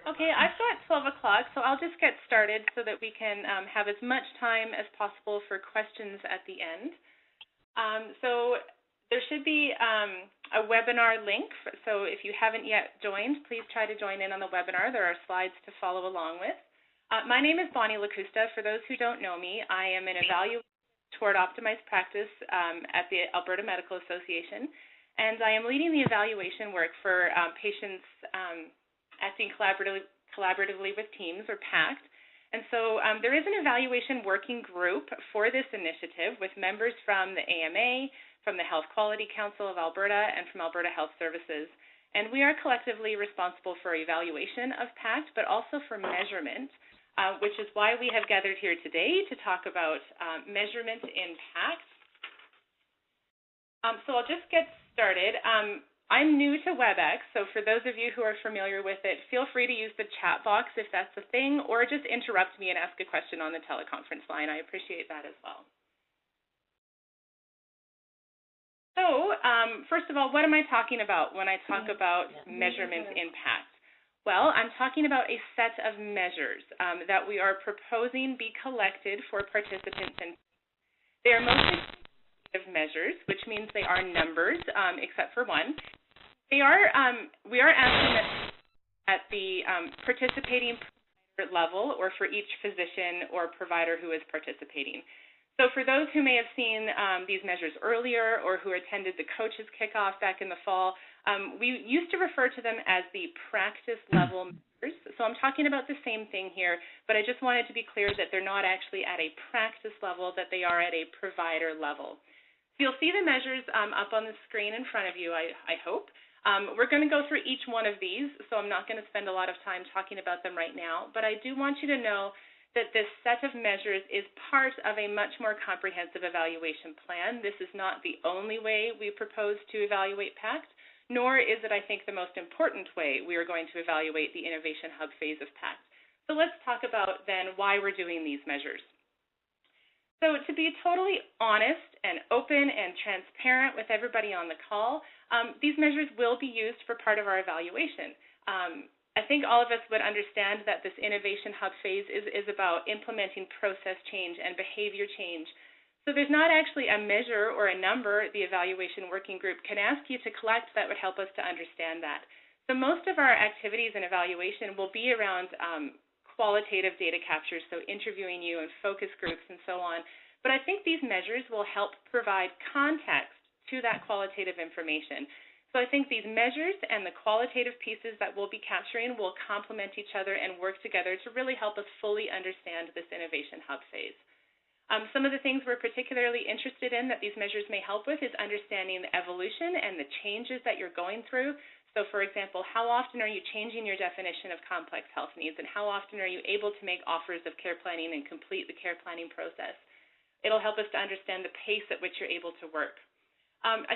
Okay, I've got 12 o'clock, so I'll just get started so that we can have as much time as possible for questions at the end. So there should be a webinar link, so if you haven't yet joined, please try to join in on the webinar. There are slides to follow along with. My name is Bonnie Lacusta. For those who don't know me, I am an evaluator toward optimized practice at the Alberta Medical Association, and I am leading the evaluation work for patients acting collaboratively with teams, or PaCT. And so there is an evaluation working group for this initiative with members from the AMA, from the Health Quality Council of Alberta, and from Alberta Health Services. And we are collectively responsible for evaluation of PaCT, but also for measurement, which is why we have gathered here today to talk about measurement in PaCT. So I'll just get started. I'm new to WebEx, so for those of you who are familiar with it, feel free to use the chat box if that's a thing, or just interrupt me and ask a question on the teleconference line. I appreciate that as well. So first of all, what am I talking about when I talk about measurement in PaCT? Well, I'm talking about a set of measures that we are proposing be collected for participants in. They are mostly measures, which means they are numbers, except for one. We are asking that at the participating provider level, or for each physician or provider who is participating. So for those who may have seen these measures earlier, or who attended the coaches kickoff back in the fall, we used to refer to them as the practice level measures. So I'm talking about the same thing here, but I just wanted to be clear that they're not actually at a practice level, that they are at a provider level. So you'll see the measures up on the screen in front of you, I hope. We're going to go through each one of these, so I'm not going to spend a lot of time talking about them right now, but I do want you to know that this set of measures is part of a much more comprehensive evaluation plan. This is not the only way we propose to evaluate PaCT, nor is it, I think, the most important way we are going to evaluate the Innovation Hub phase of PaCT. So let's talk about, then, why we're doing these measures. So to be totally honest and open and transparent with everybody on the call, these measures will be used for part of our evaluation. I think all of us would understand that this Innovation Hub phase is about implementing process change and behavior change. So there's not actually a measure or a number the evaluation working group can ask you to collect that would help us to understand that. So most of our activities and evaluation will be around qualitative data capture, so interviewing you and focus groups and so on. But I think these measures will help provide context to that qualitative information. So I think these measures and the qualitative pieces that we'll be capturing will complement each other and work together to really help us fully understand this Innovation Hub phase. Some of the things we're particularly interested in that these measures may help with is understanding the evolution and the changes that you're going through. So for example, how often are you changing your definition of complex health needs, and how often are you able to make offers of care planning and complete the care planning process? It'll help us to understand the pace at which you're able to work.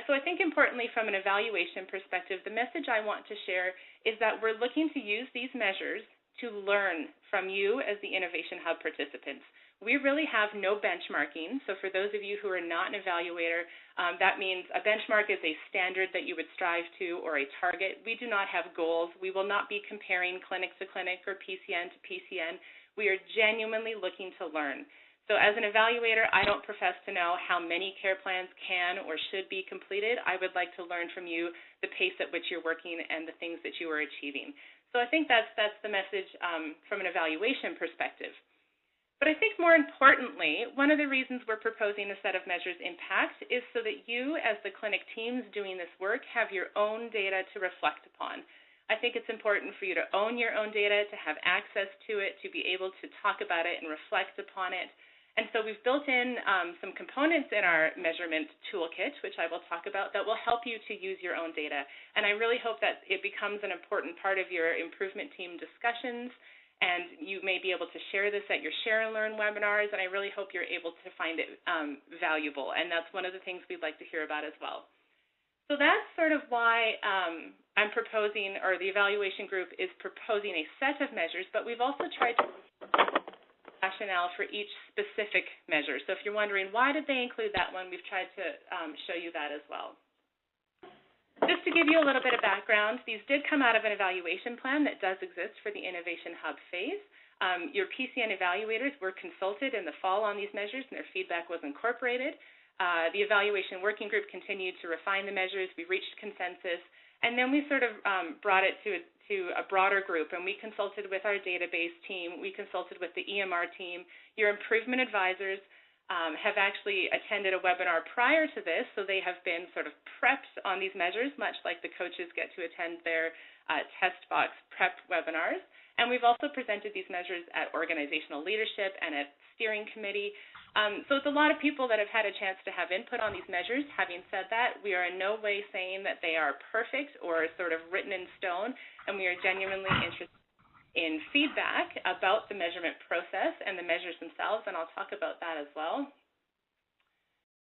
So I think importantly from an evaluation perspective, the message I want to share is that we're looking to use these measures to learn from you as the Innovation Hub participants. We really have no benchmarking. So for those of you who are not an evaluator, that means a benchmark is a standard that you would strive to, or a target. We do not have goals. We will not be comparing clinic to clinic or PCN to PCN. We are genuinely looking to learn. So as an evaluator, I don't profess to know how many care plans can or should be completed. I would like to learn from you the pace at which you're working and the things that you are achieving. So I think that's the message from an evaluation perspective. But I think more importantly, one of the reasons we're proposing a set of measures in PaCT is so that you, as the clinic teams doing this work, have your own data to reflect upon. I think it's important for you to own your own data, to have access to it, to be able to talk about it and reflect upon it. And so we've built in some components in our measurement toolkit, which I will talk about, that will help you to use your own data. And I really hope that it becomes an important part of your improvement team discussions, and you may be able to share this at your Share and Learn webinars, and I really hope you're able to find it valuable. And that's one of the things we'd like to hear about as well. So that's sort of why I'm proposing, or the evaluation group is proposing a set of measures, but we've also tried to rationale for each specific measure. So if you're wondering why did they include that one, we've tried to show you that as well. Just to give you a little bit of background, these did come out of an evaluation plan that does exist for the Innovation Hub phase. Your PCN evaluators were consulted in the fall on these measures, and their feedback was incorporated. The evaluation working group continued to refine the measures. We reached consensus, and then we sort of brought it to a broader group, and we consulted with our database team. We consulted with the EMR team. Your improvement advisors have actually attended a webinar prior to this, so they have been sort of prepped on these measures, much like the coaches get to attend their test box prep webinars. And we've also presented these measures at organizational leadership and at steering committee. So it's a lot of people that have had a chance to have input on these measures. Having said that, we are in no way saying that they are perfect or sort of written in stone, and we are genuinely interested in feedback about the measurement process and the measures themselves, and I'll talk about that as well.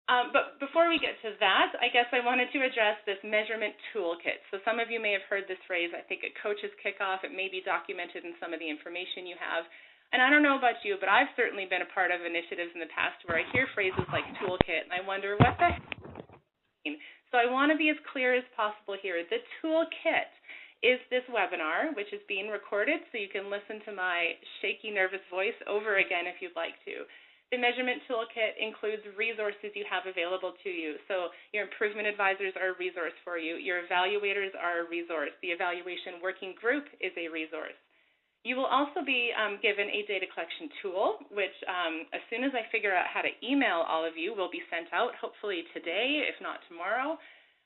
But before we get to that, I guess I wanted to address this measurement toolkit. So some of you may have heard this phrase, I think, at coaches kickoff. It may be documented in some of the information you have. And I don't know about you, but I've certainly been a part of initiatives in the past where I hear phrases like toolkit, and I wonder, what the heck does it mean? So I want to be as clear as possible here. The toolkit is this webinar, which is being recorded, so you can listen to my shaky, nervous voice over again if you'd like to. The measurement toolkit includes resources you have available to you. So your improvement advisors are a resource for you. Your evaluators are a resource. The evaluation working group is a resource. You will also be given a data collection tool, which as soon as I figure out how to email all of you, will be sent out, hopefully today, if not tomorrow.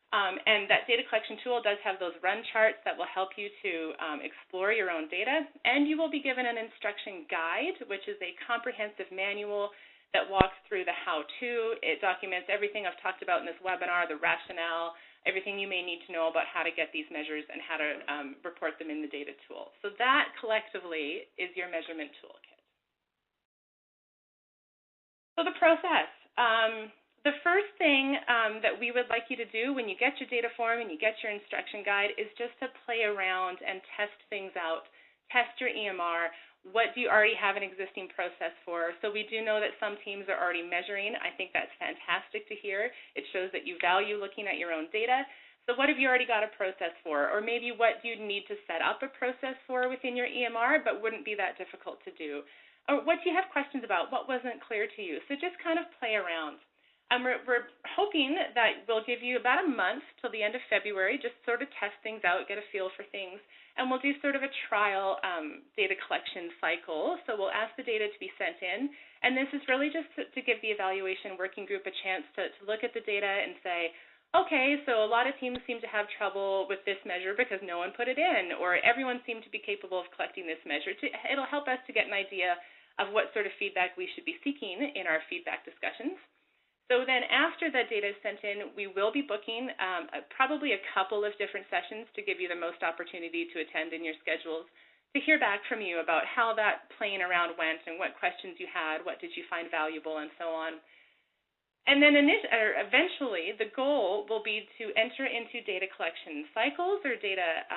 And that data collection tool does have those run charts that will help you to explore your own data. And you will be given an instruction guide, which is a comprehensive manual that walks through the how-to. It documents everything I've talked about in this webinar, the rationale, everything you may need to know about how to get these measures and how to report them in the data tool. So that collectively is your measurement toolkit. So the process. The first thing that we would like you to do when you get your data form and you get your instruction guide is just to play around and test things out. Test your EMR. What do you already have an existing process for? So we do know that some teams are already measuring. I think that's fantastic to hear. It shows that you value looking at your own data. So what have you already got a process for? Or maybe what do you need to set up a process for within your EMR but wouldn't be that difficult to do? Or what do you have questions about? What wasn't clear to you? So just kind of play around. We're hoping that we'll give you about a month till the end of February, just sort of test things out, get a feel for things, and we'll do sort of a trial data collection cycle. So we'll ask the data to be sent in, and this is really just to give the evaluation working group a chance to look at the data and say, okay, so a lot of teams seem to have trouble with this measure because no one put it in, or everyone seemed to be capable of collecting this measure. It'll help us to get an idea of what sort of feedback we should be seeking in our feedback discussions. So then after that data is sent in, we will be booking probably a couple of different sessions to give you the most opportunity to attend in your schedules, to hear back from you about how that playing around went and what questions you had, what did you find valuable, and so on. And then eventually, the goal will be to enter into data collection cycles or data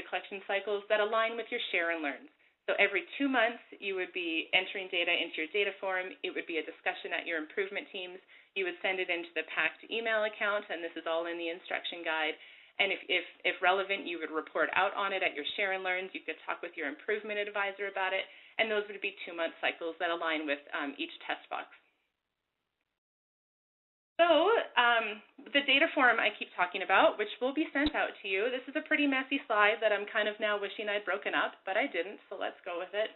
collection cycles that align with your share and learns. So every 2 months, you would be entering data into your data form. It would be a discussion at your improvement teams. You would send it into the PaCT email account, and this is all in the instruction guide. And if relevant, you would report out on it at your share and learns. You could talk with your improvement advisor about it, and those would be 2-month cycles that align with each test box. So the data form I keep talking about, which will be sent out to you, this is a pretty messy slide that I'm kind of now wishing I'd broken up, but I didn't, so let's go with it.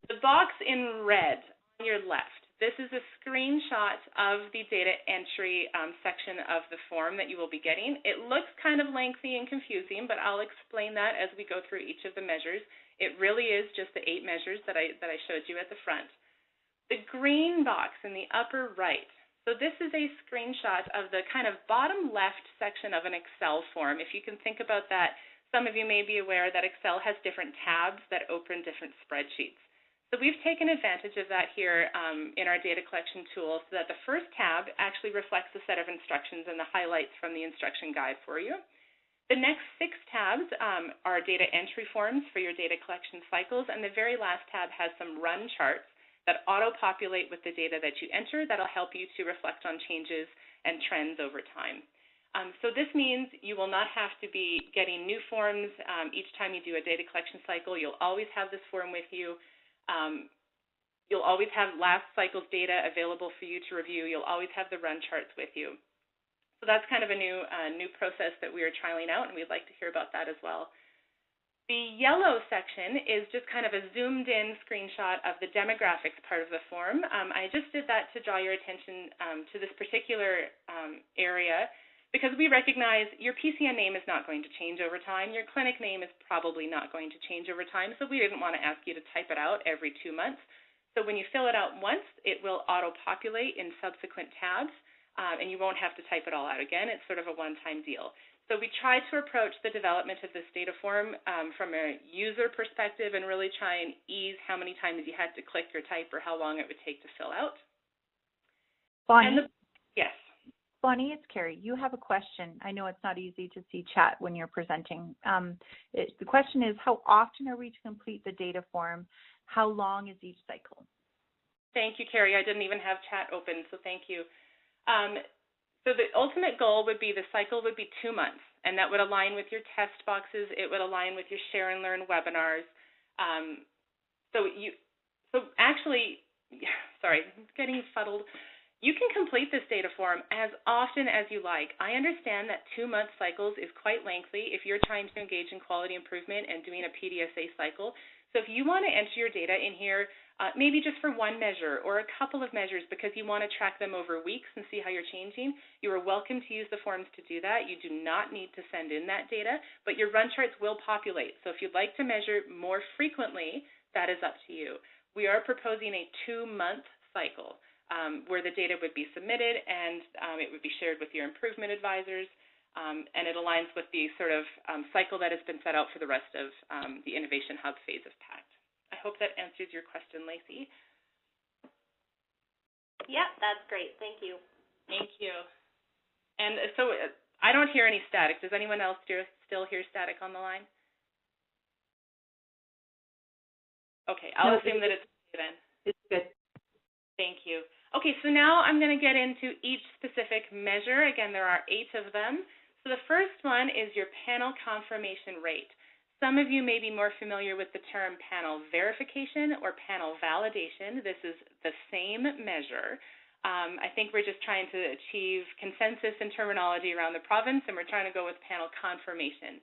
The box in red on your left, this is a screenshot of the data entry section of the form that you will be getting. It looks kind of lengthy and confusing, but I'll explain that as we go through each of the measures. It really is just the 8 measures that I showed you at the front. The green box in the upper right, so this is a screenshot of the kind of bottom left section of an Excel form. If you can think about that, some of you may be aware that Excel has different tabs that open different spreadsheets. So we've taken advantage of that here in our data collection tool so that the first tab actually reflects a set of instructions and the highlights from the instruction guide for you. The next 6 tabs are data entry forms for your data collection cycles, and the very last tab has some run charts that auto-populate with the data that you enter that'll help you to reflect on changes and trends over time. So this means you will not have to be getting new forms each time you do a data collection cycle. You'll always have this form with you. You'll always have last cycle's data available for you to review. You'll always have the run charts with you. So that's kind of a new process that we are trialing out, and we'd like to hear about that as well. The yellow section is just kind of a zoomed-in screenshot of the demographics part of the form. I just did that to draw your attention to this particular area, because we recognize your PCN name is not going to change over time. Your clinic name is probably not going to change over time, so we didn't want to ask you to type it out every 2 months. So when you fill it out once, it will auto-populate in subsequent tabs, and you won't have to type it all out again. It's sort of a one-time deal. So we try to approach the development of this data form from a user perspective and really try and ease how many times you had to click or type or how long it would take to fill out. Bonnie? Yes. Bonnie, it's Carrie. You have a question. I know it's not easy to see chat when you're presenting. The question is, how often are we to complete the data form? How long is each cycle? Thank you, Carrie. I didn't even have chat open, so thank you. So the ultimate goal would be the cycle would be 2 months, and that would align with your test boxes. It would align with your share and learn webinars. So actually, sorry, I'm getting fuddled. You can complete this data form as often as you like. I understand that 2-month cycles is quite lengthy if you're trying to engage in quality improvement and doing a PDSA cycle. So if you want to enter your data in here, maybe just for one measure or a couple of measures because you want to track them over weeks and see how you're changing, you are welcome to use the forms to do that. You do not need to send in that data, but your run charts will populate. So if you'd like to measure more frequently, that is up to you. We are proposing a 2-month cycle where the data would be submitted and it would be shared with your improvement advisors, and it aligns with the sort of cycle that has been set out for the rest of the Innovation Hub phase of PaCT. I hope that answers your question, Lacey. Yep, that's great. Thank you. Thank you. And so I don't hear any static. Does anyone else still hear static on the line? Okay, I'll assume that it's okay then. It's good. Thank you. Okay, so now I'm going to get into each specific measure. Again, there are 8 of them. So the first one is your panel confirmation rate. Some of you may be more familiar with the term panel verification or panel validation. This is the same measure. I think we're just trying to achieve consensus in terminology around the province, and we're trying to go with panel confirmation.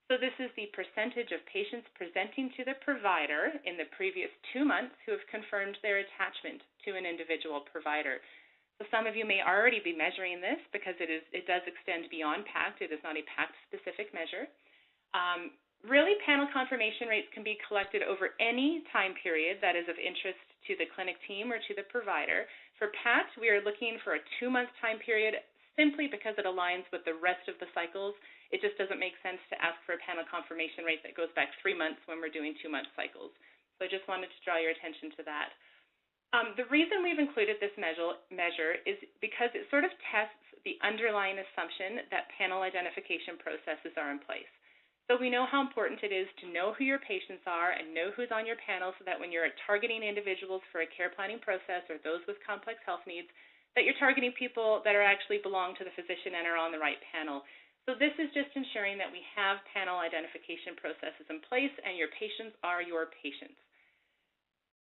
So this is the percentage of patients presenting to the provider in the previous 2 months who have confirmed their attachment to an individual provider. So some of you may already be measuring this because it does extend beyond PaCT. It is not a PaCT-specific measure. Really, panel confirmation rates can be collected over any time period that is of interest to the clinic team or to the provider. For PaCT, we are looking for a 2-month time period simply because it aligns with the rest of the cycles. It just doesn't make sense to ask for a panel confirmation rate that goes back 3 months when we're doing 2-month cycles. So I just wanted to draw your attention to that. The reason we've included this measure is because it sort of tests the underlying assumption that panel identification processes are in place. So we know how important it is to know who your patients are and know who's on your panel so that when you're targeting individuals for a care planning process or those with complex health needs, that you're targeting people that are actually belong to the physician and are on the right panel. So this is just ensuring that we have panel identification processes in place and your patients are your patients.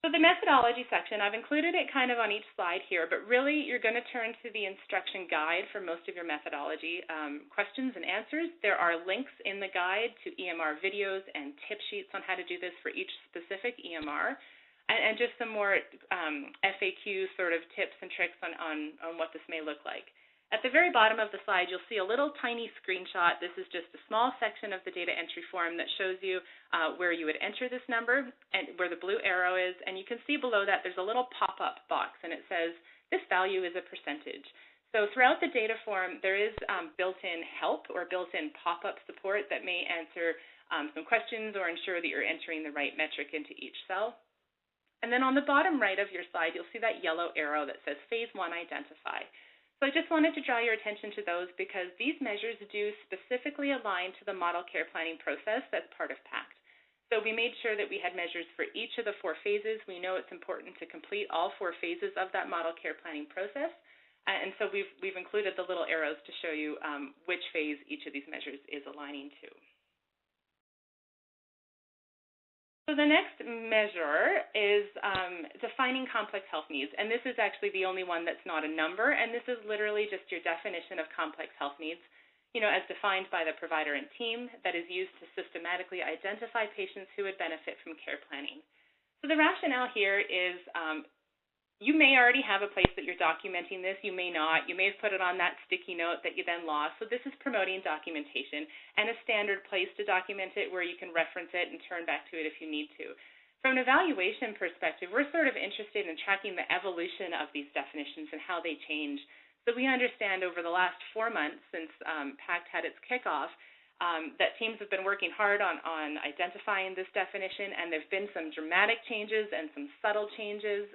So the methodology section, I've included it kind of on each slide here, but really you're going to turn to the instruction guide for most of your methodology questions and answers. There are links in the guide to EMR videos and tip sheets on how to do this for each specific EMR, and just some more FAQ sort of tips and tricks on what this may look like. At the very bottom of the slide, you'll see a little tiny screenshot. This is just a small section of the data entry form that shows you where you would enter this number and where the blue arrow is. And you can see below that there's a little pop-up box, and it says this value is a percentage. So throughout the data form, there is built-in help or built-in pop-up support that may answer some questions or ensure that you're entering the right metric into each cell. And then on the bottom right of your slide, you'll see that yellow arrow that says Phase 1 Identify. So I just wanted to draw your attention to those because these measures do specifically align to the model care planning process that's part of PaCT. So we made sure that we had measures for each of the 4 phases. We know it's important to complete all 4 phases of that model care planning process. And so we've included the little arrows to show you which phase each of these measures is aligning to. So the next measure is defining complex health needs, and this is actually the only one that's not a number, and this is literally just your definition of complex health needs, as defined by the provider and team, that is used to systematically identify patients who would benefit from care planning. So the rationale here is you may already have a place that you're documenting this. You may not. You may have put it on that sticky note that you then lost. So this is promoting documentation and a standard place to document it where you can reference it and turn back to it if you need to. From an evaluation perspective, we're sort of interested in tracking the evolution of these definitions and how they change. So we understand over the last 4 months since PaCT had its kickoff, that teams have been working hard on identifying this definition, and there have been some dramatic changes and some subtle changes,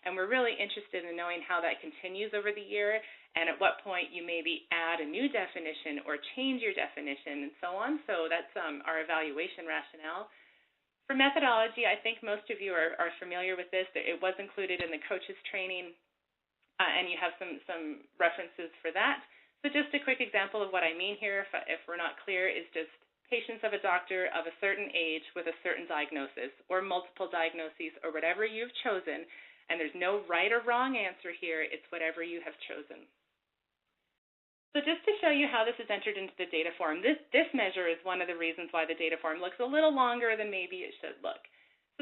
and we're really interested in knowing how that continues over the year and at what point you maybe add a new definition or change your definition and so on. So that's our evaluation rationale. For methodology, I think most of you are familiar with this. It was included in the coaches training, and you have some references for that. So just a quick example of what I mean here, if we're not clear, is just patients of a doctor of a certain age with a certain diagnosis or multiple diagnoses or whatever you've chosen, and there's no right or wrong answer here. It's whatever you have chosen. So just to show you how this is entered into the data form, this measure is one of the reasons why the data form looks a little longer than maybe it should look.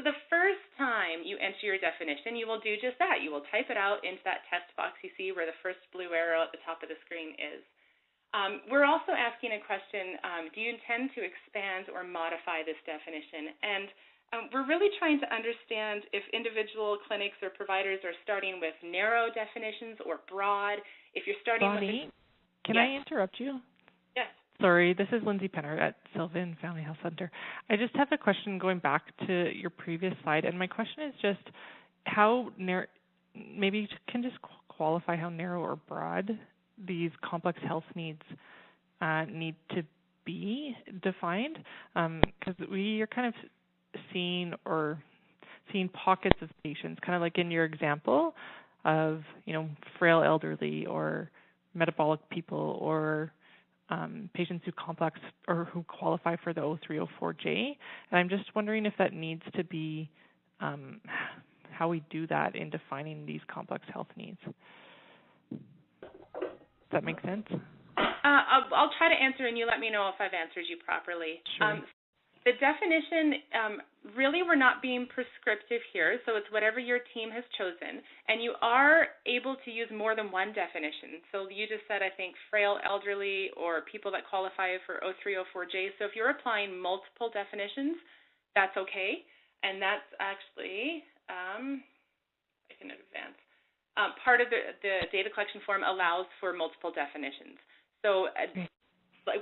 So the first time you enter your definition, you will do just that. You will type it out into that text box you see where the first blue arrow at the top of the screen is. We're also asking a question, do you intend to expand or modify this definition? And we're really trying to understand if individual clinics or providers are starting with narrow definitions or broad. If you're starting Bonnie, with... Can I interrupt you? Yes. Sorry, this is Lindsay Penner at Sylvan Family Health Center. I just have a question going back to your previous slide, and my question is just how narrow, maybe you can just qualify how narrow or broad these complex health needs need to be defined, because we are kind of seeing pockets of patients, kind of like in your example of, frail elderly or metabolic people or patients who qualify for the 0304J. And I'm just wondering if that needs to be how we do that in defining these complex health needs. Does that make sense? I'll try to answer, and you let me know if I've answered you properly. Sure. The definition, really we're not being prescriptive here, so it's whatever your team has chosen, and you are able to use more than one definition. So you just said, I think, frail elderly or people that qualify for 0304J. So if you're applying multiple definitions, that's okay, and that's actually, I can advance. Part of the data collection form allows for multiple definitions. So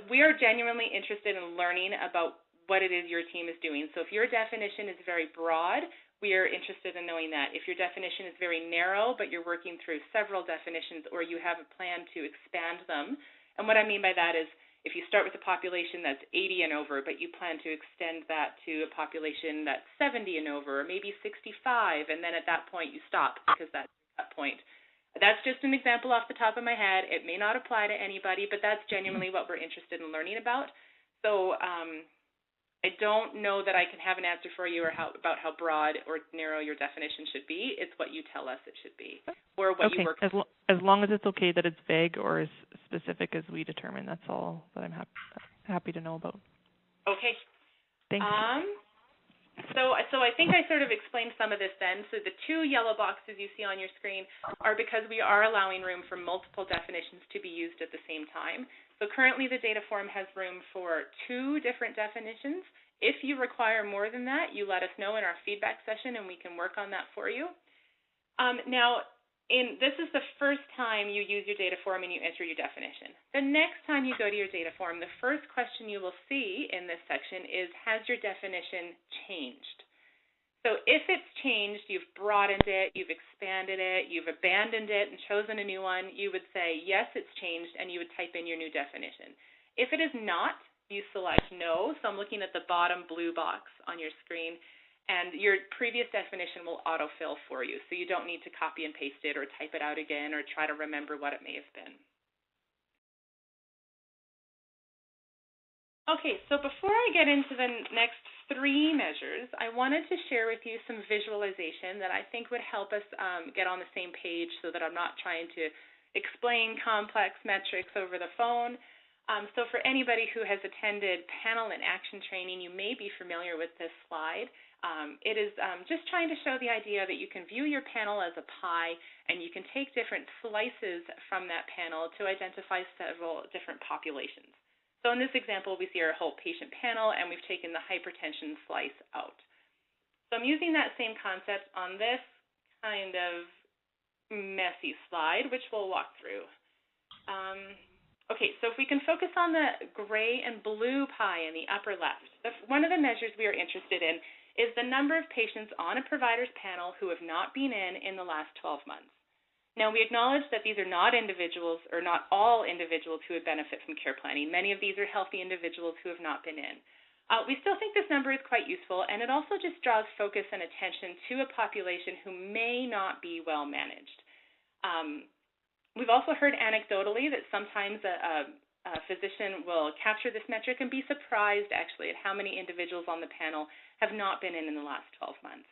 we are genuinely interested in learning about what it is your team is doing. So if your definition is very broad, we are interested in knowing that. If your definition is very narrow, but you're working through several definitions or you have a plan to expand them, and what I mean by that is if you start with a population that's 80 and over, but you plan to extend that to a population that's 70 and over, or maybe 65, and then at that point you stop because that's that point. That's just an example off the top of my head. It may not apply to anybody, but that's genuinely what we're interested in learning about. So I don't know that I can have an answer for you about how broad or narrow your definition should be. It's what you tell us it should be, or what you work with. As long as it's okay that it's vague or as specific as we determine, that's all that I'm happy to know about. Okay. Thank you. So I think I sort of explained some of this then. So the two yellow boxes you see on your screen are because we are allowing room for multiple definitions to be used at the same time. So currently the data form has room for 2 different definitions. If you require more than that, you let us know in our feedback session and we can work on that for you. This is the first time you use your data form and you enter your definition. The next time you go to your data form, the first question you will see in this section is, has your definition changed? So if it's changed, you've broadened it, you've expanded it, you've abandoned it and chosen a new one, you would say, yes, it's changed, and you would type in your new definition. If it is not, you select no. So I'm looking at the bottom blue box on your screen. and your previous definition will autofill for you, so you don't need to copy and paste it or type it out again or try to remember what it may have been. Okay, so before I get into the next 3 measures, I wanted to share with you some visualization that I think would help us get on the same page so that I'm not trying to explain complex metrics over the phone. So for anybody who has attended panel and action training, you may be familiar with this slide. It is just trying to show the idea that you can view your panel as a pie, and you can take different slices from that panel to identify several different populations. So in this example, we see our whole patient panel, and we've taken the hypertension slice out. So I'm using that same concept on this kind of messy slide, which we'll walk through. Okay, so if we can focus on the gray and blue pie in the upper left, one of the measures we are interested in is the number of patients on a provider's panel who have not been in the last 12 months. Now, we acknowledge that these are not individuals, or not all individuals who would benefit from care planning. Many of these are healthy individuals who have not been in. We still think this number is quite useful, and it also just draws focus and attention to a population who may not be well managed. We've also heard anecdotally that sometimes a physician will capture this metric and be surprised, actually, at how many individuals on the panel have not been in the last 12 months.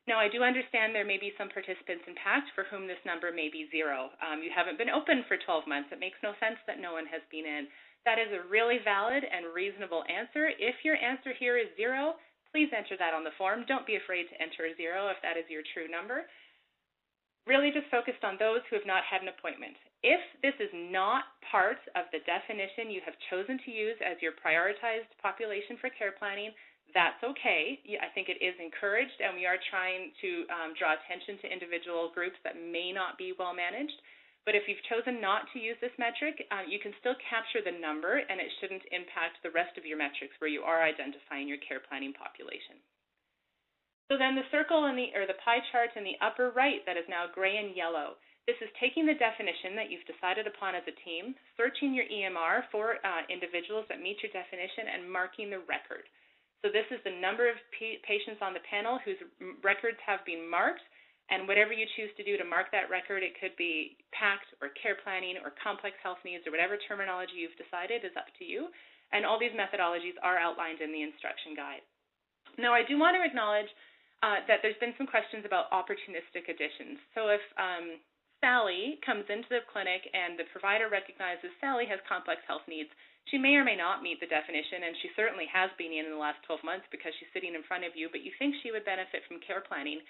Now, I do understand there may be some participants in PaCT for whom this number may be 0. You haven't been open for 12 months. It makes no sense that no one has been in. That is a really valid and reasonable answer. If your answer here is 0, please enter that on the form. Don't be afraid to enter a 0 if that is your true number. Really just focused on those who have not had an appointment. If this is not part of the definition you have chosen to use as your prioritized population for care planning, that's okay. I think it is encouraged, and we are trying to draw attention to individual groups that may not be well managed. But if you've chosen not to use this metric, you can still capture the number, and it shouldn't impact the rest of your metrics where you are identifying your care planning population. So then the circle or the pie chart in the upper right that is now gray and yellow, this is taking the definition that you've decided upon as a team, searching your EMR for individuals that meet your definition, and marking the record. So this is the number of patients on the panel whose records have been marked, and whatever you choose to do to mark that record, it could be PaCT or care planning or complex health needs or whatever terminology you've decided is up to you. And all these methodologies are outlined in the instruction guide. Now, I do want to acknowledge that there's been some questions about opportunistic additions. So if Sally comes into the clinic and the provider recognizes Sally has complex health needs, she may or may not meet the definition, and she certainly has been in the last 12 months because she's sitting in front of you, but you think she would benefit from care planning.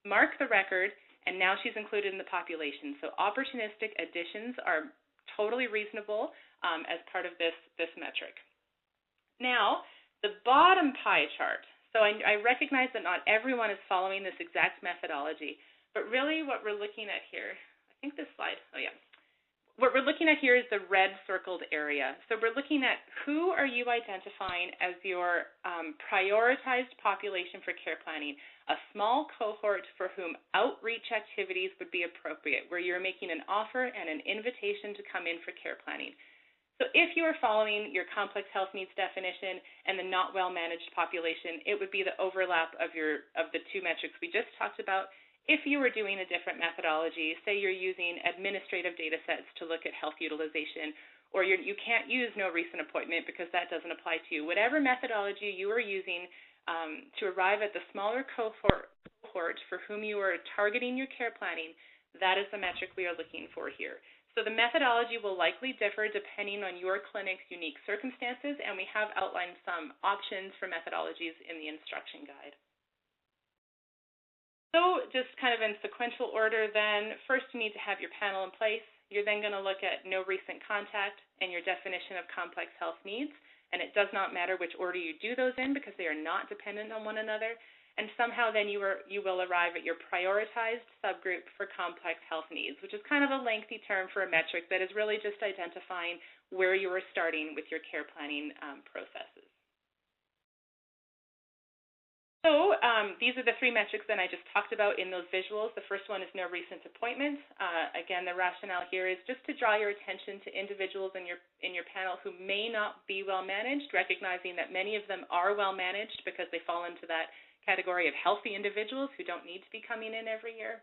Mark the record, and now she's included in the population. So opportunistic additions are totally reasonable as part of this metric. Now, the bottom pie chart. So I recognize that not everyone is following this exact methodology, but really what we're looking at here, I think this slide, what we're looking at here is the red circled area. So we're looking at who are you identifying as your prioritized population for care planning, a small cohort for whom outreach activities would be appropriate, where you're making an offer and an invitation to come in for care planning. So if you are following your complex health needs definition and the not well-managed population, it would be the overlap of the 2 metrics we just talked about. If you were doing a different methodology, say you're using administrative data sets to look at health utilization, or you can't use no recent appointment because that doesn't apply to you, whatever methodology you are using to arrive at the smaller cohort for whom you are targeting your care planning, that is the metric we are looking for here. So the methodology will likely differ depending on your clinic's unique circumstances, and we have outlined some options for methodologies in the instruction guide. So just kind of in sequential order then, first you need to have your panel in place. You're then going to look at no recent contact and your definition of complex health needs. And it does not matter which order you do those in because they are not dependent on one another. And somehow then you will arrive at your prioritized subgroup for complex health needs, which is kind of a lengthy term for a metric that is really just identifying where you are starting with your care planning processes. So these are the 3 metrics that I just talked about in those visuals. The first one is no recent appointments. Again, the rationale here is just to draw your attention to individuals in your panel who may not be well managed, recognizing that many of them are well managed because they fall into that category of healthy individuals who don't need to be coming in every year.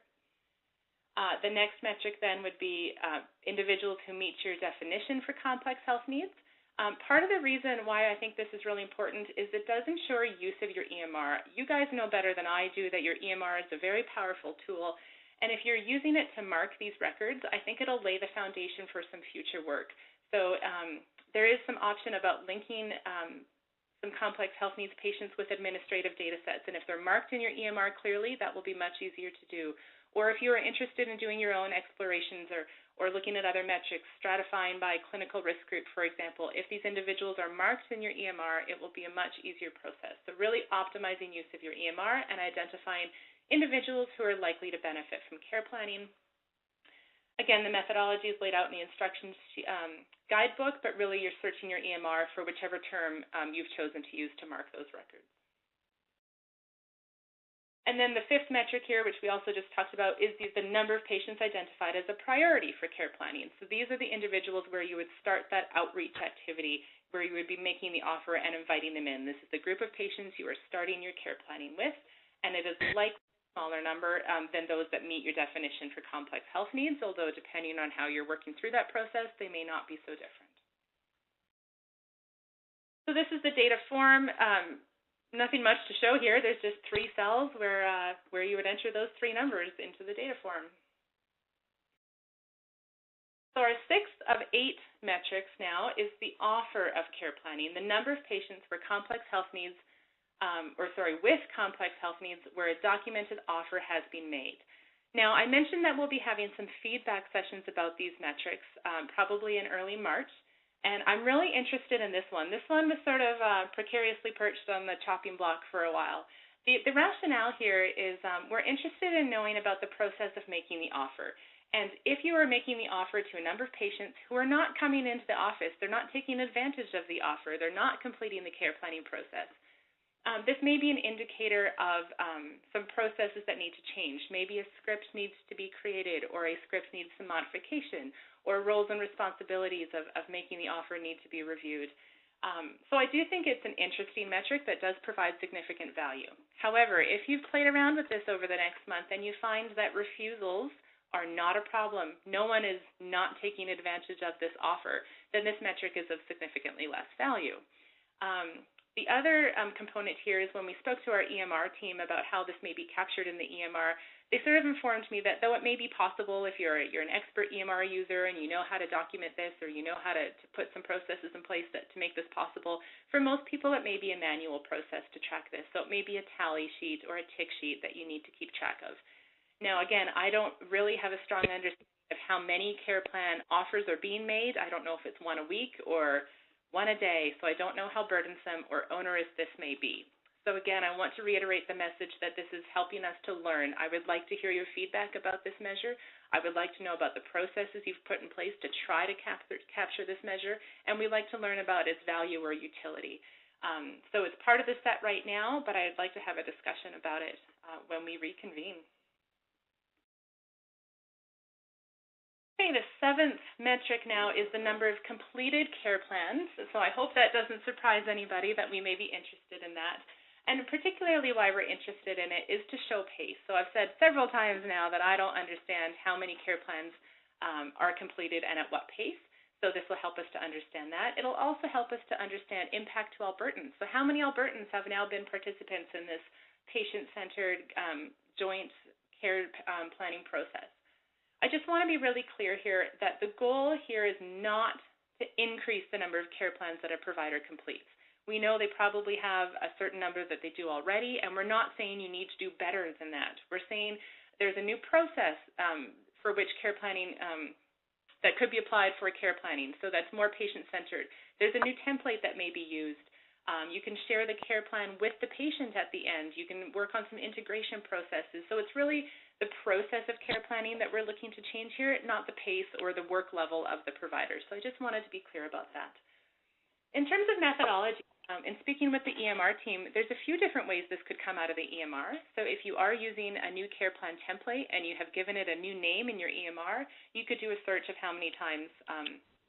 The next metric then would be individuals who meet your definition for complex health needs. Part of the reason why I think this is really important is it does ensure use of your EMR. You guys know better than I do that your EMR is a very powerful tool, and if you're using it to mark these records, I think it'll lay the foundation for some future work. So there is some option about linking some complex health needs patients with administrative data sets, and if they're marked in your EMR clearly, that will be much easier to do. Or if you are interested in doing your own explorations or looking at other metrics, stratifying by clinical risk group, for example, if these individuals are marked in your EMR, it will be a much easier process. So really optimizing use of your EMR and identifying individuals who are likely to benefit from care planning. Again, the methodology is laid out in the instructions guidebook, but really you're searching your EMR for whichever term you've chosen to use to mark those records. And then the fifth metric here, which we also just talked about, is the number of patients identified as a priority for care planning. So these are the individuals where you would start that outreach activity, where you would be making the offer and inviting them in. This is the group of patients you are starting your care planning with, and it is likely a smaller number than those that meet your definition for complex health needs, although depending on how you're working through that process, they may not be so different. So this is the data form. Nothing much to show here. There's just 3 cells where you would enter those 3 numbers into the data form. So our 6th of 8 metrics now is the offer of care planning, the number of patients where complex health needs, with complex health needs where a documented offer has been made. Now, I mentioned that we'll be having some feedback sessions about these metrics probably in early March. And I'm really interested in this one. This one was sort of precariously perched on the chopping block for a while. The rationale here is we're interested in knowing about the process of making the offer. And if you are making the offer to a number of patients who are not coming into the office, they're not taking advantage of the offer, they're not completing the care planning process, this may be an indicator of some processes that need to change. Maybe a script needs to be created, or a script needs some modification, or roles and responsibilities of making the offer need to be reviewed. So I do think it's an interesting metric that does provide significant value. However, if you've played around with this over the next month and you find that refusals are not a problem, no one is not taking advantage of this offer, then this metric is of significantly less value. The other component here is when we spoke to our EMR team about how this may be captured in the EMR, they sort of informed me that though it may be possible if you're an expert EMR user and you know how to document this, or you know how to put some processes in place to make this possible, for most people it may be a manual process to track this. So it may be a tally sheet or a tick sheet that you need to keep track of. Now, again, I don't really have a strong understanding of how many care plan offers are being made. I don't know if it's one a week or one a day, so I don't know how burdensome or onerous this may be. So again, I want to reiterate the message that this is helping us to learn. I would like to hear your feedback about this measure. I would like to know about the processes you've put in place to try to capture this measure, and we'd like to learn about its value or utility. So it's part of the set right now, but I'd like to have a discussion about it when we reconvene. Okay, the 7th metric now is the number of completed care plans. So I hope that doesn't surprise anybody that we may be interested in that. And particularly why we're interested in it is to show pace. So I've said several times now that I don't understand how many care plans are completed and at what pace. So this will help us to understand that. It'll also help us to understand impact to Albertans. So how many Albertans have now been participants in this patient-centered joint care planning process? I just want to be really clear here that the goal here is not to increase the number of care plans that a provider completes. We know they probably have a certain number that they do already, and we're not saying you need to do better than that. We're saying there's a new process for which care planning that could be applied for care planning, so that's more patient-centered. There's a new template that may be used. You can share the care plan with the patient at the end. You can work on some integration processes. So it's really the process of care planning that we're looking to change here, not the pace or the work level of the provider. So I just wanted to be clear about that. In terms of methodology, in speaking with the EMR team, there's a few different ways this could come out of the EMR. So if you are using a new care plan template and you have given it a new name in your EMR, you could do a search of how many times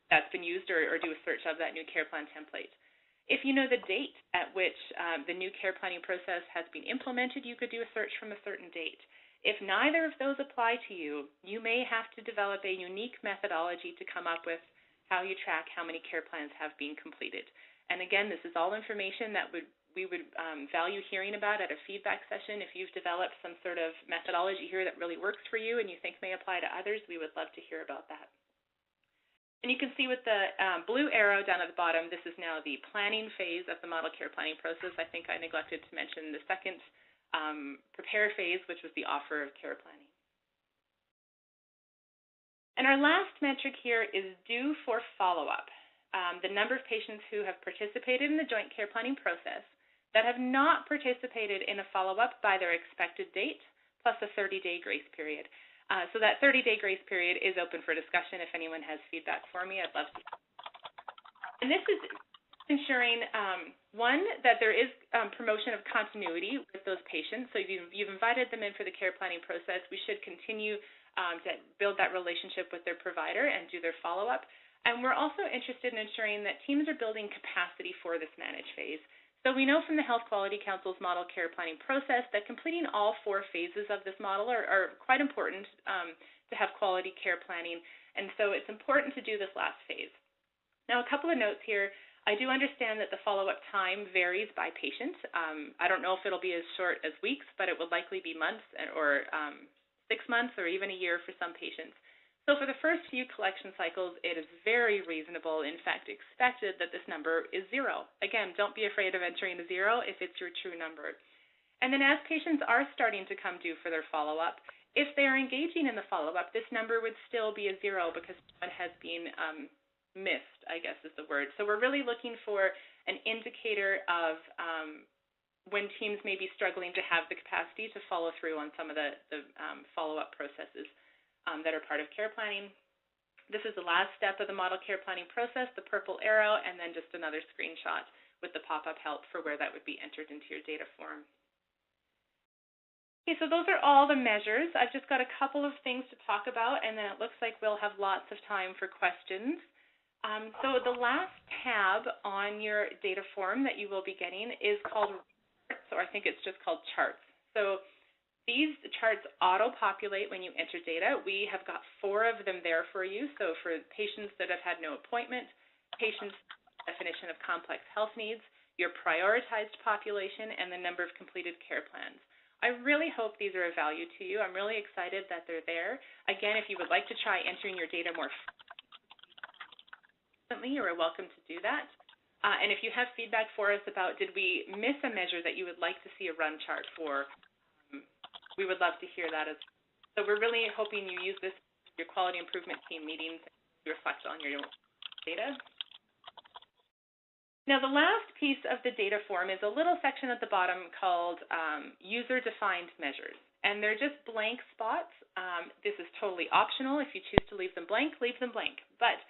that's been used, or do a search of that new care plan template. If you know the date at which the new care planning process has been implemented, you could do a search from a certain date. If neither of those apply to you, you may have to develop a unique methodology to come up with how you track how many care plans have been completed. And again, this is all information that we would value hearing about at a feedback session. If you've developed some sort of methodology here that really works for you and you think may apply to others, we would love to hear about that. And you can see with the blue arrow down at the bottom, this is now the planning phase of the model care planning process. I think I neglected to mention the second prepare phase, which was the offer of care planning. And our last metric here is due for follow-up. The number of patients who have participated in the joint care planning process that have not participated in a follow-up by their expected date, plus a 30-day grace period. So that 30-day grace period is open for discussion. If anyone has feedback for me, I'd love to. And this is ensuring, one, that there is promotion of continuity with those patients. So you've invited them in for the care planning process. We should continue to build that relationship with their provider and do their follow-up. And we're also interested in ensuring that teams are building capacity for this managed phase. So we know from the Health Quality Council's model care planning process that completing all 4 phases of this model are quite important to have quality care planning. And so it's important to do this last phase. Now, a couple of notes here. I do understand that the follow-up time varies by patient. I don't know if it'll be as short as weeks, but it will likely be months or 6 months or even a year for some patients. So for the first few collection cycles, it is very reasonable, in fact expected, that this number is 0. Again, don't be afraid of entering a 0 if it's your true number. And then as patients are starting to come due for their follow-up, if they are engaging in the follow-up, this number would still be a 0 because one has been missed, I guess is the word. So we're really looking for an indicator of when teams may be struggling to have the capacity to follow through on some of the follow-up processes that are part of care planning. This is the last step of the model care planning process, the purple arrow, and then just another screenshot with the pop-up help for where that would be entered into your data form. Okay, so those are all the measures. I've just got a couple of things to talk about, and then it looks like we'll have lots of time for questions. So the last tab on your data form that you will be getting is called charts, or I think it's just called charts. So these charts auto-populate when you enter data. We have got 4 of them there for you. So for patients that have had no appointment, patients' definition of complex health needs, your prioritized population, and the number of completed care plans. I really hope these are of value to you. I'm really excited that they're there. Again, if you would like to try entering your data more frequently, you are welcome to do that. And if you have feedback for us about did we miss a measure that you would like to see a run chart for, we would love to hear that as well. So we're really hoping you use this in your quality improvement team meetings to reflect on your data. Now, the last piece of the data form is a little section at the bottom called user-defined measures. And they're just blank spots. This is totally optional. If you choose to leave them blank, leave them blank. But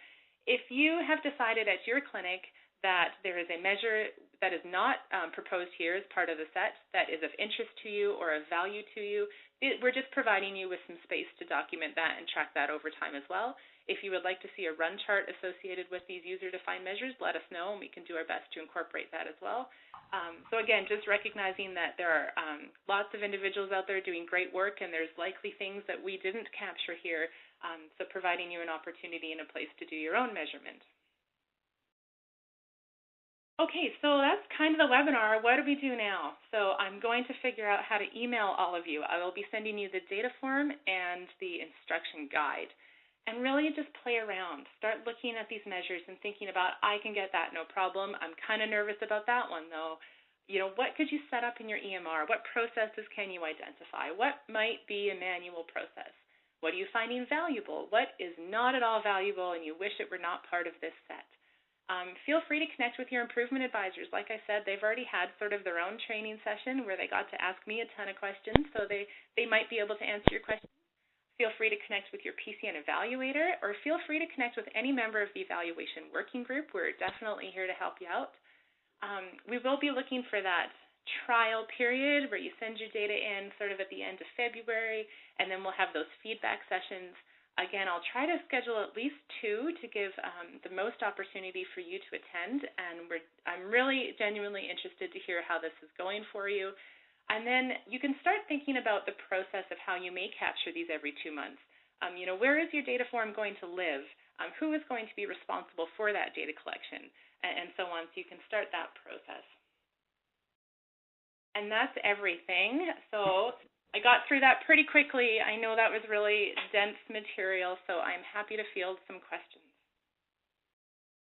if you have decided at your clinic that there is a measure that is not proposed here as part of the set that is of interest to you or of value to you, we're just providing you with some space to document that and track that over time as well. If you would like to see a run chart associated with these user-defined measures, let us know, and we can do our best to incorporate that as well. So again, just recognizing that there are lots of individuals out there doing great work, and there's likely things that we didn't capture here, so providing you an opportunity and a place to do your own measurement. Okay, so that's kind of the webinar. What do we do now? So I'm going to figure out how to email all of you. I will be sending you the data form and the instruction guide. And really just play around. Start looking at these measures and thinking about, I can get that, no problem. I'm kind of nervous about that one, though. You know, what could you set up in your EMR? What processes can you identify? What might be a manual process? What are you finding valuable? What is not at all valuable and you wish it were not part of this set? Feel free to connect with your improvement advisors. Like I said, they've already had sort of their own training session where they got to ask me a ton of questions, so they might be able to answer your questions. Feel free to connect with your PCN Evaluator, or feel free to connect with any member of the evaluation working group. We're definitely here to help you out. We will be looking for that trial period where you send your data in sort of at the end of February, and then we'll have those feedback sessions Again, I'll try to schedule at least 2 to give the most opportunity for you to attend, and I'm really genuinely interested to hear how this is going for you. And then you can start thinking about the process of how you may capture these every 2 months. Where is your data form going to live? Who is going to be responsible for that data collection? And so on, so you can start that process. And that's everything. So I got through that pretty quickly. I know that was really dense material, so I'm happy to field some questions.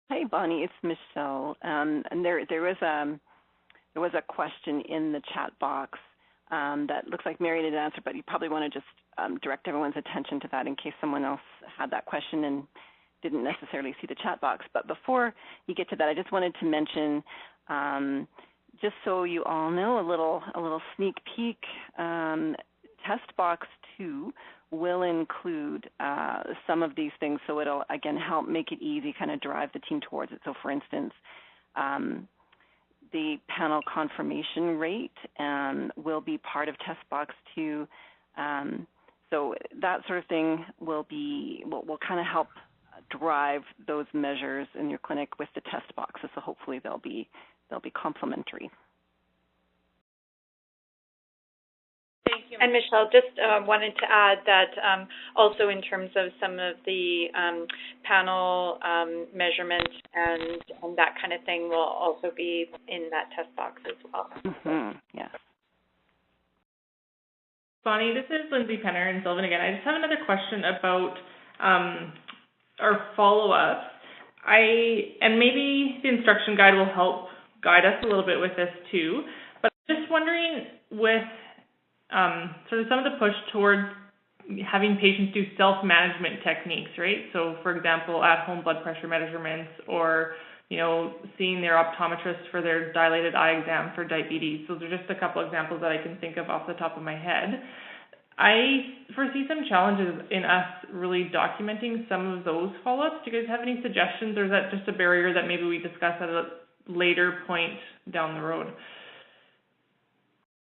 Hi, Bonnie. It's Michelle. And there was a question in the chat box that looks like Mary didn't answer, but you probably want to just direct everyone's attention to that in case someone else had that question and didn't necessarily see the chat box. But before you get to that, I just wanted to mention, just so you all know, a little sneak peek, test box 2 will include some of these things, so it'll, again, help make it easy, kind of drive the team towards it. So, for instance, the panel confirmation rate will be part of test box 2. So that sort of thing will kind of help drive those measures in your clinic with the test boxes. So hopefully they'll be complementary. Thank you. And Michelle, just wanted to add that also in terms of some of the panel measurement and that kind of thing will also be in that test box as well. Mm-hmm. Yes. Bonnie, this is Lindsay Penner and Sylvan again. I just have another question about our follow-ups. And maybe the instruction guide will help guide us a little bit with this too, but I'm just wondering with sort of some of the push towards having patients do self-management techniques, right? So, for example, at-home blood pressure measurements or, seeing their optometrist for their dilated eye exam for diabetes. Those are just a couple examples that I can think of off the top of my head. I foresee some challenges in us really documenting some of those follow-ups. Do you guys have any suggestions, or is that just a barrier that maybe we discuss at a later point down the road?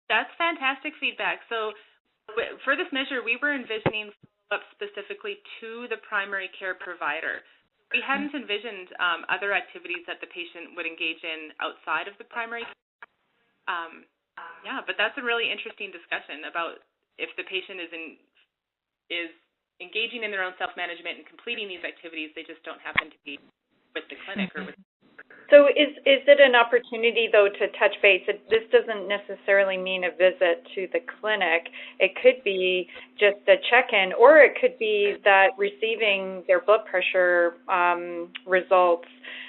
That's fantastic feedback. So for this measure, we were envisioning follow-up specifically to the primary care provider. We hadn't envisioned other activities that the patient would engage in outside of the primary care. But that's a really interesting discussion about if the patient is engaging in their own self-management and completing these activities, they just don't happen to be with the clinic or with. So is it an opportunity, though, to touch base? This doesn't necessarily mean a visit to the clinic. It could be just a check-in, or it could be that receiving their blood pressure results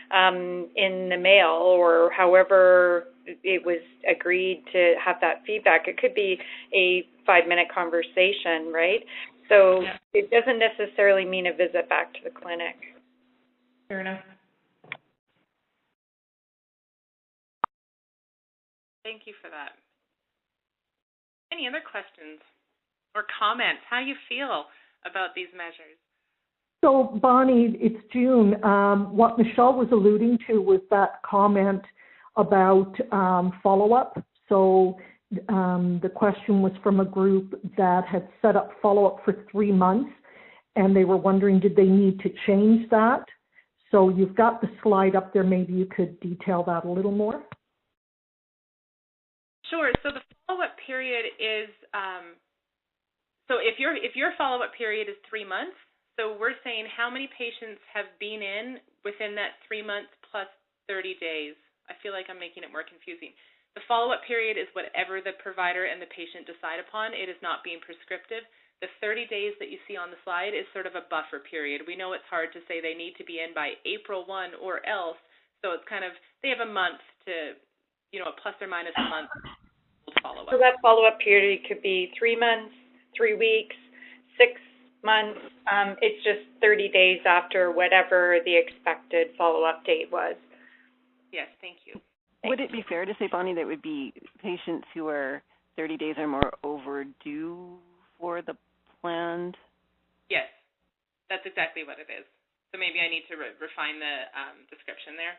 in the mail, or however it was agreed to have that feedback. It could be a 5-minute conversation, right? So it doesn't necessarily mean a visit back to the clinic. Fair enough. Thank you for that. Any other questions or comments? How you feel about these measures? So, Bonnie, it's June. What Michelle was alluding to was that comment about follow-up. So the question was from a group that had set up follow-up for 3 months, and they were wondering, did they need to change that? So you've got the slide up there. Maybe you could detail that a little more. Sure. So the follow-up period is, so if your follow-up period is 3 months, so we're saying how many patients have been in within that 3 months plus 30 days. I feel like I'm making it more confusing. The follow-up period is whatever the provider and the patient decide upon. It is not being prescriptive. The 30 days that you see on the slide is sort of a buffer period. We know it's hard to say they need to be in by April 1 or else, so it's kind of, they have a month to, a plus or minus a month follow-up. So that follow-up period could be 3 months, 3 weeks, 6 months. It's just 30 days after whatever the expected follow-up date was. Yes, thank you. Would it be fair to say, Bonnie, that would be patients who are 30 days or more overdue for the planned? Yes, that's exactly what it is. So maybe I need to refine the description there.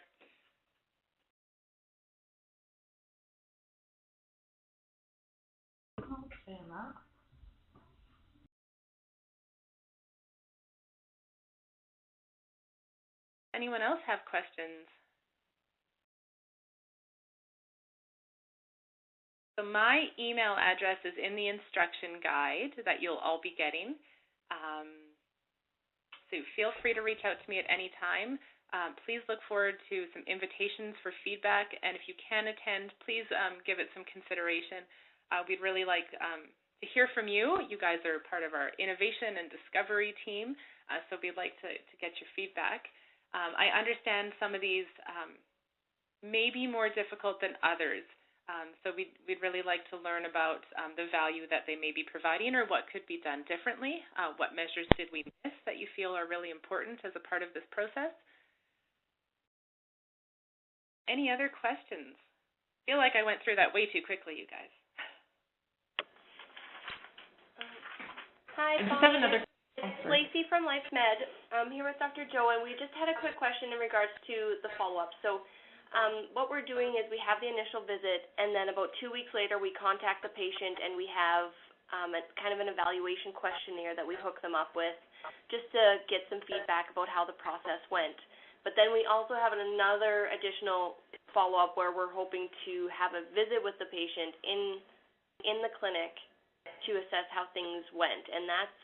anyone else have questions? So my email address is in the instruction guide that you'll all be getting. So feel free to reach out to me at any time. Please look forward to some invitations for feedback, and if you can attend, please give it some consideration. We'd really like to hear from you. You guys are part of our innovation and discovery team, so we'd like to get your feedback. I understand some of these may be more difficult than others. So we'd really like to learn about the value that they may be providing or what could be done differently. What measures did we miss that you feel are really important as a part of this process? Any other questions? I feel like I went through that way too quickly, you guys. Hi, Bonnie. It's Lacey from LifeMed. I'm here with Dr. Joe, and we just had a quick question in regards to the follow-up. So what we're doing is we have the initial visit, and then about 2 weeks later we contact the patient, and we have kind of an evaluation questionnaire that we hook them up with just to get some feedback about how the process went. But then we also have another additional follow-up where we're hoping to have a visit with the patient in the clinic to assess how things went, and that's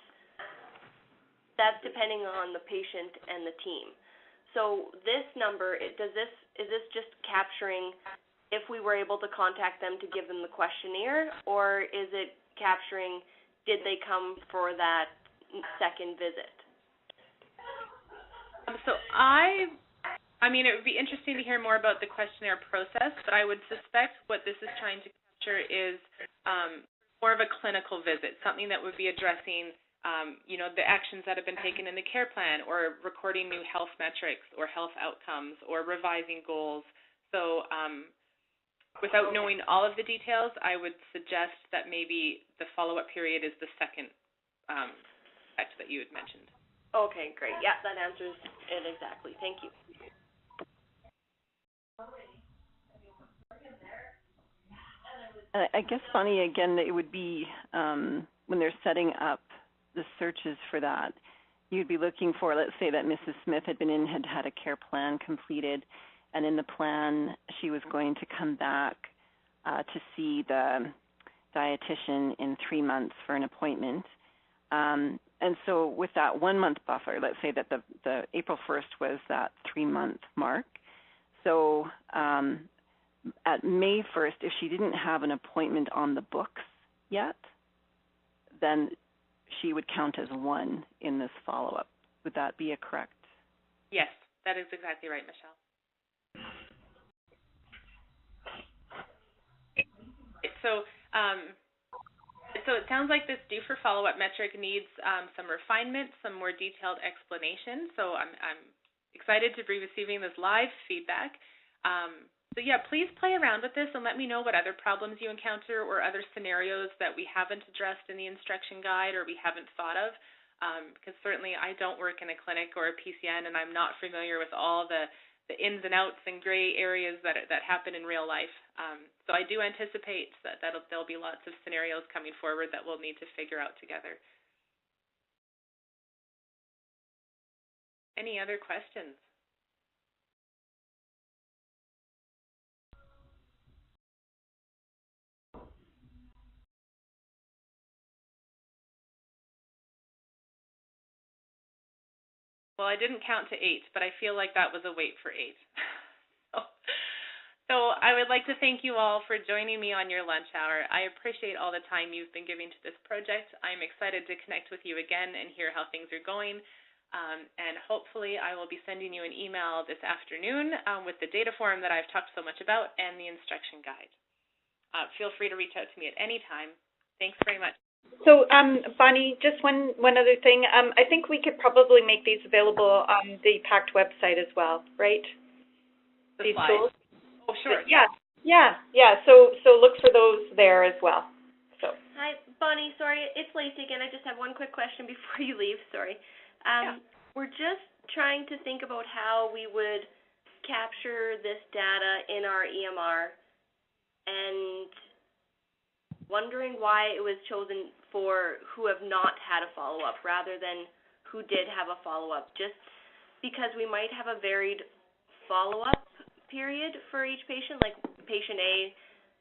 depending on the patient and the team. So this number, is this just capturing if we were able to contact them to give them the questionnaire, or is it capturing did they come for that second visit? So I mean, it would be interesting to hear more about the questionnaire process, but I would suspect what this is trying to capture is more of a clinical visit, something that would be addressing the actions that have been taken in the care plan, or recording new health metrics or health outcomes, or revising goals. So without knowing all of the details, I would suggest that maybe the follow-up period is the second aspect that you had mentioned. Okay, great. Yeah, that answers it exactly. Thank you. I guess, Bonnie, again, it would be when they're setting up the searches for that, you'd be looking for, let's say that Mrs. Smith had had a care plan completed, and in the plan she was going to come back to see the dietitian in 3 months for an appointment. And so with that 1 month buffer, let's say that the April 1st was that 3-month mark. So at May 1st, if she didn't have an appointment on the books yet, then she would count as 1 in this follow-up. Would that be correct? Yes, that is exactly right, Michelle. So it sounds like this due for follow-up metric needs some refinement, some more detailed explanation. So I'm excited to be receiving this live feedback. So yeah, please play around with this and let me know what other problems you encounter or other scenarios that we haven't addressed in the instruction guide or we haven't thought of. Because certainly I don't work in a clinic or a PCN, and I'm not familiar with all the ins and outs and gray areas that happen in real life. So I do anticipate that there'll be lots of scenarios coming forward that we'll need to figure out together. Any other questions? Well, I didn't count to 8, but I feel like that was a wait for 8. So I would like to thank you all for joining me on your lunch hour. I appreciate all the time you've been giving to this project. I'm excited to connect with you again and hear how things are going. And hopefully I will be sending you an email this afternoon with the data form that I've talked so much about and the instruction guide. Feel free to reach out to me at any time. Thanks very much. So, Bonnie, just one other thing. I think we could probably make these available on the PaCT website as well, right? These tools? Oh, sure. Yeah. So look for those there as well. So. Hi, Bonnie. Sorry, it's Lacey again. I just have one quick question before you leave. Sorry. We're just trying to think about how we would capture this data in our EMR, and wondering why it was chosen for who have not had a follow-up rather than who did have a follow-up. Just because we might have a varied follow-up period for each patient. Like patient A,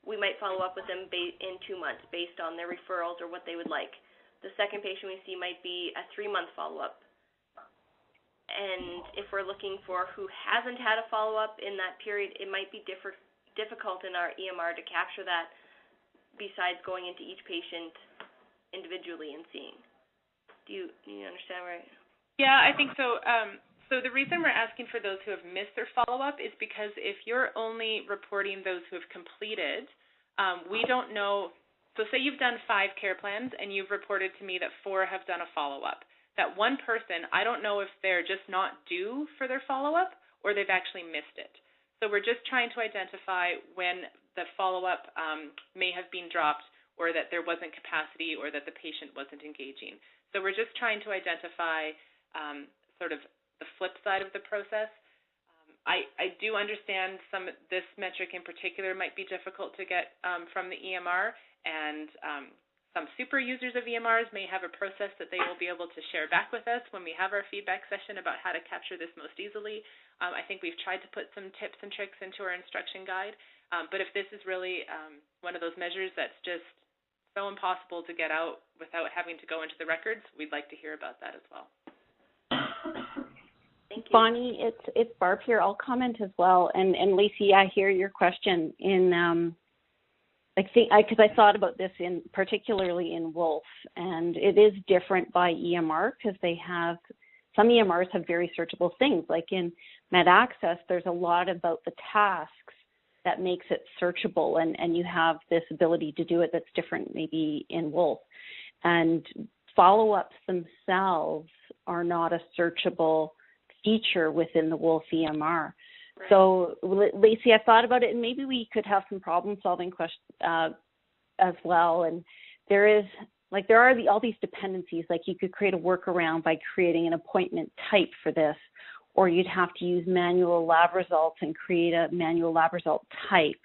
we might follow up with them in 2 months based on their referrals or what they would like. The second patient we see might be a 3-month follow-up. And if we're looking for who hasn't had a follow-up in that period, it might be difficult in our EMR to capture that besides going into each patient individually and seeing. Do you understand right? Yeah, I think so. So the reason we're asking for those who have missed their follow-up is because if you're only reporting those who have completed, we don't know. So say you've done 5 care plans and you've reported to me that 4 have done a follow-up. That one person, I don't know if they're just not due for their follow-up or they've actually missed it. So we're just trying to identify when the follow-up may have been dropped or that there wasn't capacity or that the patient wasn't engaging. So we're just trying to identify sort of the flip side of the process. I do understand this metric in particular might be difficult to get from the EMR, and some super users of EMRs may have a process that they will be able to share back with us when we have our feedback session about how to capture this most easily. I think we've tried to put some tips and tricks into our instruction guide, but if this is really one of those measures that's just so impossible to get out without having to go into the records, we'd like to hear about that as well. Thank you. Bonnie, it's Barb here. I'll comment as well. And Lacey, I hear your question because I thought about this particularly in Wolf, and it is different by EMR because some EMRs have very searchable things. Like in MedAccess, there's a lot about the tasks that makes it searchable, and you have this ability to do it that's different maybe in Wolf. And follow-ups themselves are not a searchable feature within the Wolf EMR. Right. So, Lacey, I thought about it, and maybe we could have some problem-solving questions as well. And there are all these dependencies. Like you could create a workaround by creating an appointment type for this, or you'd have to use manual lab results and create a manual lab result type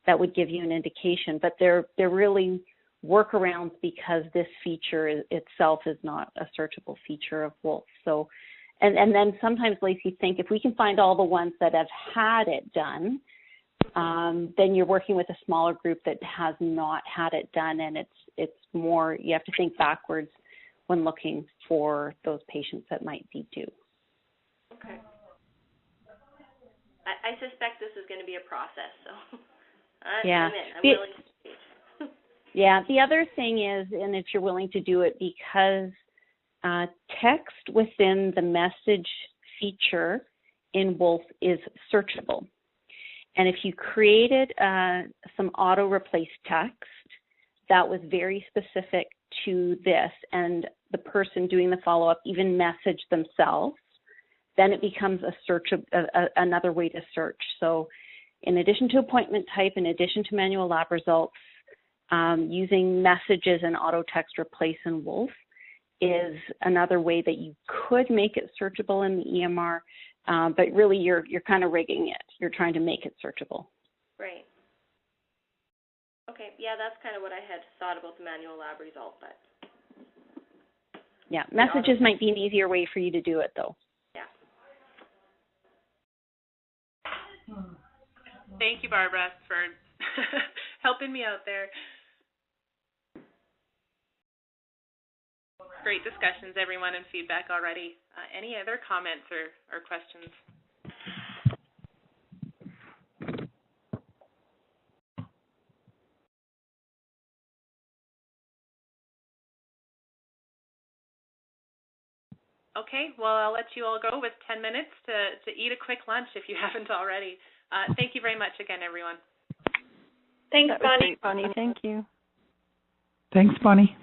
that would give you an indication. But they're really workarounds because this feature itself is not a searchable feature of Wolf. So. And then sometimes, Lacey, think if we can find all the ones that have had it done, then you're working with a smaller group that has not had it done, and it's more, you have to think backwards when looking for those patients that might be due. Okay. I suspect this is going to be a process, so I'm willing to teach. Yeah, the other thing is, and if you're willing to do it, because text within the message feature in Wolf is searchable. And if you created some auto-replace text that was very specific to this, and the person doing the follow-up even messaged themselves, then it becomes a search, another way to search. So in addition to appointment type, in addition to manual lab results, using messages and auto-text replace in Wolf is another way that you could make it searchable in the EMR, but really you're kind of rigging it. You're trying to make it searchable. Right. Okay, yeah, that's kind of what I had thought about the manual lab result, but. Yeah, messages might be an easier way for you to do it, though. Yeah. Thank you, Barbara, for helping me out there. Great discussions, everyone, and feedback already. Any other comments or questions? Okay, well, I'll let you all go with 10 minutes to eat a quick lunch if you haven't already. Thank you very much again, everyone. Thanks, Bonnie. Bonnie, thank you. Thanks, Bonnie.